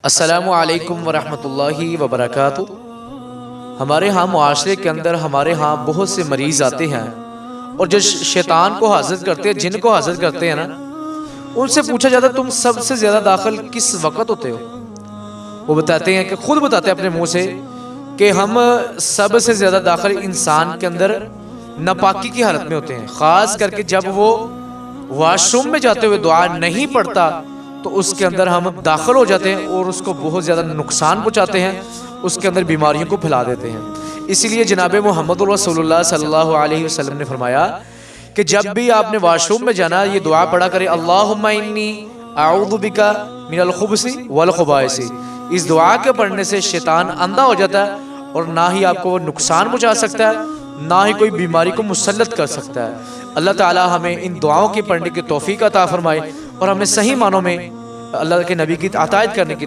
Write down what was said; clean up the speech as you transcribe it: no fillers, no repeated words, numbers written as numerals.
अस्सलामु अलैकुम वरहमतुल्लाहि वबरकातुहू। हमारे यहाँ मुआशरे के अंदर हमारे यहाँ बहुत से मरीज़ आते हैं और जो शैतान को हाजिर करते हैं, जिन को हाजिर करते हैं ना, उनसे पूछा जाता है तुम सबसे ज़्यादा दाखिल किस वक़्त होते हो। वो बताते हैं कि खुद बताते हैं अपने मुंह से कि हम सबसे ज़्यादा दाखिल इंसान के अंदर नापाकी की हालत में होते हैं, ख़ास करके जब वो वॉशरूम में जाते हुए दुआ नहीं पढ़ता तो उसके अंदर हम दाखिल हो जाते हैं और उसको बहुत ज़्यादा नुकसान पहुँचाते हैं, उसके अंदर बीमारियों को फैला देते हैं। इसीलिए जनाब मोहम्मद रसूलुल्लाह सल्लल्लाहु अलैहि वसल्लम ने फरमाया कि जब भी आपने वॉशरूम में जाना ये दुआ पढ़ा करे, अल्लाहुम्मा इन्नी अऊज़ु बिका मिनल खुबसी वल खुबाइसी। इस दुआ के पढ़ने से शैतान अंधा हो जाता है और ना ही आपको वो नुकसान पहुँचा सकता है, ना ही कोई बीमारी को मुसल्लत कर सकता है। अल्लाह ताला हमें इन दुआओं की पढ़ने की तौफीक अता फरमाए और हमें सही मानों में अल्लाह के नबी की अताअत करने की